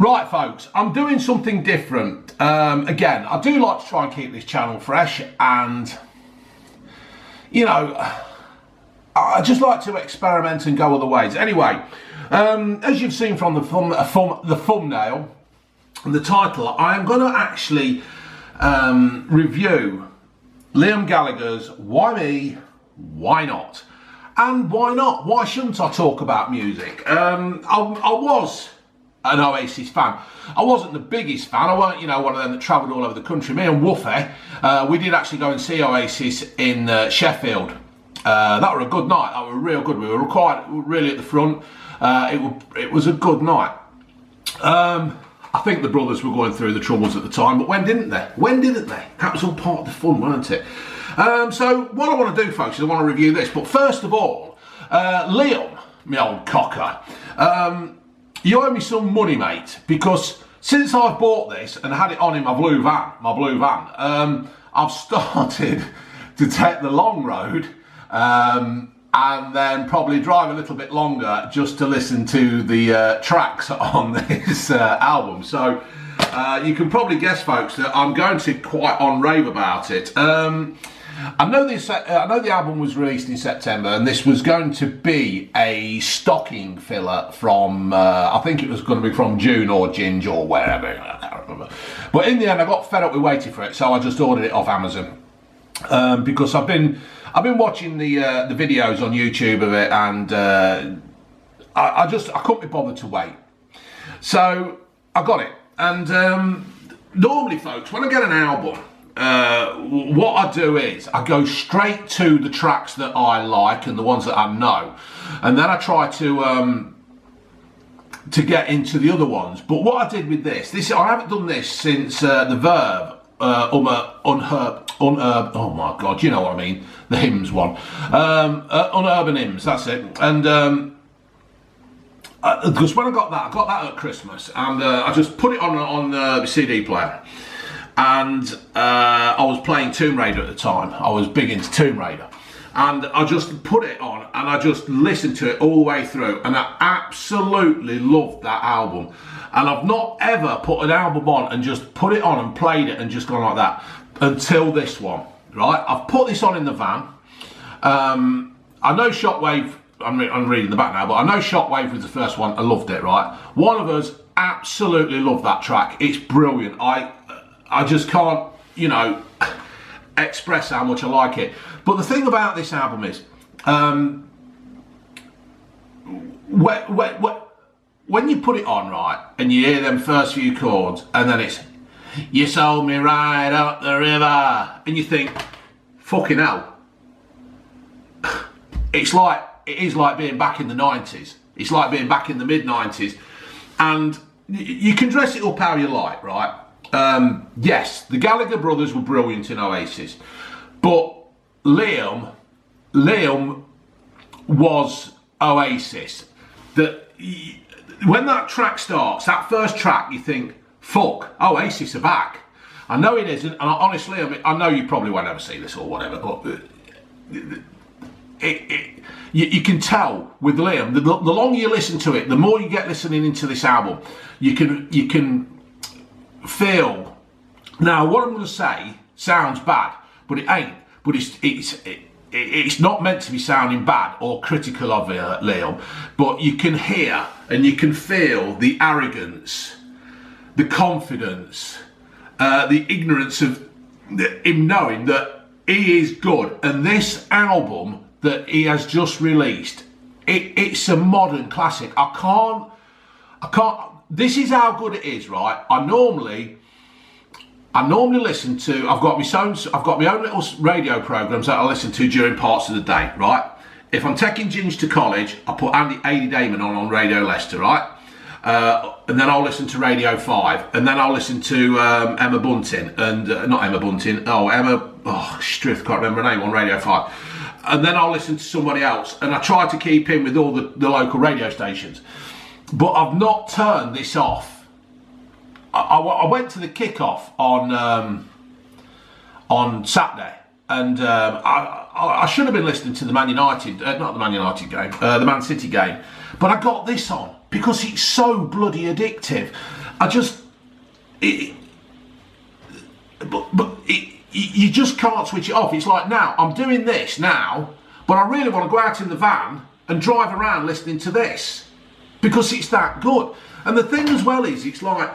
Right, folks, I'm doing something different. Again, I do like to try and keep this channel fresh, and you know, I just like to experiment and go other ways. Anyway, as you've seen from the thumbnail and the title, I am going to actually review Liam Gallagher's Why Me, Why Not? And why not? Why shouldn't I talk about music? I was an Oasis fan. I wasn't the biggest fan. I weren't, one of them that travelled all over the country. Me and Woofy, we did actually go and see Oasis in Sheffield. That were a good night. That were real good. We were quite really at the front. It was a good night. I think the brothers were going through the troubles at the time, but when didn't they? When didn't they? That was all part of the fun, weren't it? So what I want to do, folks, is I want to review this. But first of all, Liam, my old cocker, you owe me some money, mate, because since I've bought this and had it on in my blue van, I've started to take the long road and then probably drive a little bit longer just to listen to the tracks on this album. So you can probably guess, folks, that I'm going to quite on rave about it. I know the album was released in September, and this was going to be a stocking filler from, I think it was going to be from June or Ginge or wherever, I can't remember. But in the end, I got fed up with waiting for it, so I just ordered it off Amazon. Because I've been watching the videos on YouTube of it, and I couldn't be bothered to wait. So I got it, and normally, folks, when I get an album, what I do is I go straight to the tracks that I like and the ones that I know, and then I try to get into the other ones. But what I did with this I haven't done this since the Verve oh my god, you know what I mean, the hymns one, Unurban Hymns, that's it. And because when I got that at Christmas, and I just put it on the CD player, and I was playing Tomb Raider at the time. I was big into Tomb Raider, and I just put it on and I just listened to it all the way through, and I absolutely loved that album. And I've not ever put an album on and just put it on and played it and just gone like that until this one, right? I've put this on in the van. I know Shockwave, I'm reading the back now, but I know Shockwave was the first one. I loved it, right? One of us absolutely loved that track. It's brilliant. I just can't, express how much I like it. But the thing about this album is, when you put it on, right, and you hear them first few chords, and then it's, you sold me right up the river, and you think, fucking hell. It is like being back in the 90s. It's like being back in the mid-90s. And you can dress it up how you like, right? Yes, the Gallagher brothers were brilliant in Oasis, but Liam was Oasis. When that track starts, that first track, you think, fuck, Oasis are back. I know it isn't, and honestly, I know you probably won't ever see this or whatever, but you can tell with Liam, the longer you listen to it, the more you get listening into this album, you can feel. Now, what I'm going to say sounds bad, but it ain't. But it's not meant to be sounding bad or critical of Liam, but you can hear and you can feel the arrogance, the confidence, the ignorance of him knowing that he is good. And this album that he has just released, it's a modern classic. I can't, this is how good it is, right? I normally listen to, I've got my own little radio programs that I listen to during parts of the day, right? If I'm taking Ginge to college, I put Adi Damon on Radio Leicester, right? And then I'll listen to Radio 5, and then I'll listen to Emma Bunting, and not Emma Bunting, Strith, can't remember her name, on Radio 5. And then I'll listen to somebody else, and I try to keep in with all the local radio stations. But I've not turned this off. I went to the kickoff on Saturday, and I should have been listening to the Man City game, but I got this on because it's so bloody addictive. You just can't switch it off. It's like, now I'm doing this now, but I really want to go out in the van and drive around listening to this because it's that good. And the thing as well is, it's like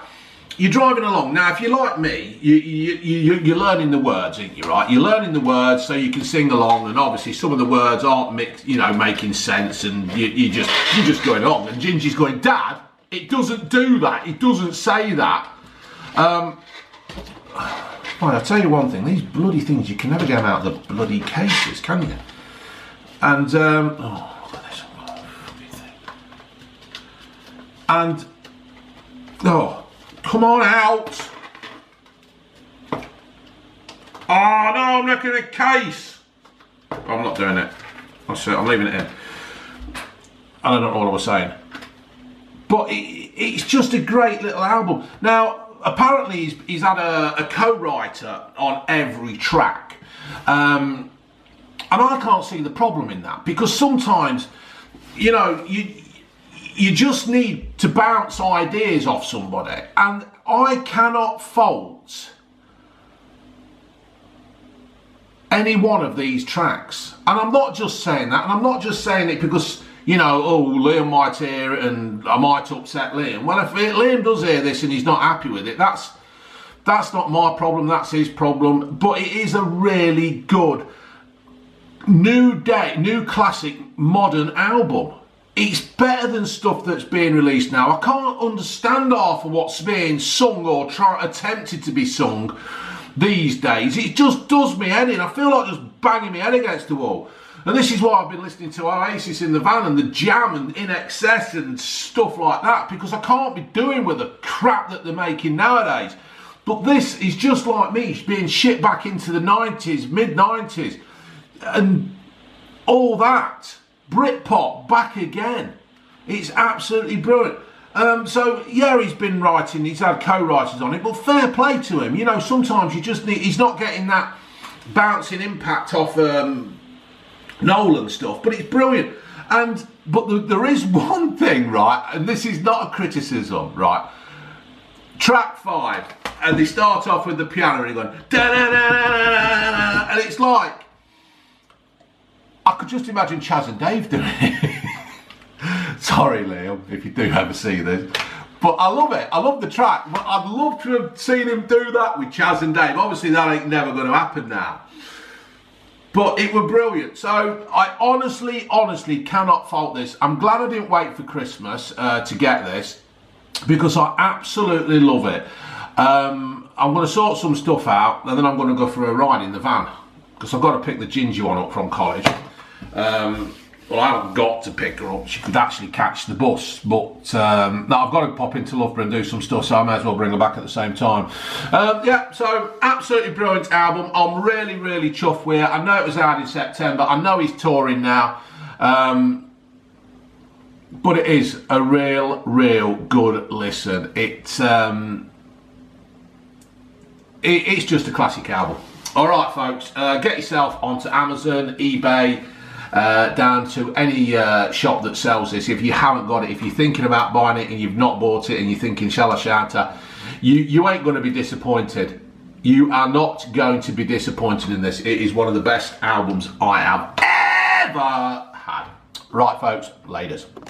you're driving along. Now, if you're like me, you're learning the words, aren't you, right? You're learning the words so you can sing along, and obviously some of the words aren't making sense, and you're just going on. And Gingy's going, Dad, it doesn't do that. It doesn't say that. Right, I'll tell you one thing, these bloody things, you can never get them out of the bloody cases, can you? And, oh, look at this fucking thing. And, oh, come on out. Oh, no, I'm looking at a case. I'm not doing it. I'm leaving it in. And I don't know what I was saying. But it's just a great little album. Now, apparently he's had a co-writer on every track, and I can't see the problem in that, because sometimes, you just need to bounce ideas off somebody, and I cannot fault any one of these tracks. And I'm not just saying that, and I'm not just saying it because, Liam might hear it and I might upset Liam. Well, if Liam does hear this and he's not happy with it, that's not my problem, that's his problem. But it is a really good new classic modern album. It's better than stuff that's being released now. I can't understand half of what's being sung or attempted to be sung these days. It just does me head in. I feel like just banging my head against the wall. And this is why I've been listening to Oasis in the van and the Jam and In Excess and stuff like that, because I can't be doing with the crap that they're making nowadays. But this is just like me, being shit back into the 90s, mid-90s, and all that. Britpop, back again. It's absolutely brilliant. So, yeah, he's been writing, he's had co-writers on it, but fair play to him. Sometimes you just need, he's not getting that bouncing impact off Nolan stuff, but it's brilliant. But there is one thing, right, and this is not a criticism, right? Track 5, and they start off with the piano and going da-da-da-da-da-da-da, and it's like, I could just imagine Chaz and Dave doing it. Sorry, Liam, if you do ever see this. But I love it. I love the track. But I'd love to have seen him do that with Chaz and Dave. Obviously, that ain't never going to happen now. But it were brilliant. So I honestly cannot fault this. I'm glad I didn't wait for Christmas to get this, because I absolutely love it. I'm going to sort some stuff out, and then I'm going to go for a ride in the van, because I've got to pick the Ginger one up from college. Well, I haven't got to pick her up. She could actually catch the bus. But no, I've got to pop into Loughborough and do some stuff, so I may as well bring her back at the same time. Yeah, so absolutely brilliant album. I'm really, really chuffed with it. I know it was out in September. I know he's touring now. But it is a real good listen. It's just a classic album. All right, folks, get yourself onto Amazon, eBay, down to any shop that sells this. If you haven't got it, if you're thinking about buying it and you've not bought it and you're thinking, shall I shout, you ain't going to be disappointed. You are not going to be disappointed in this. It is one of the best albums I have ever had. Right, folks, laters.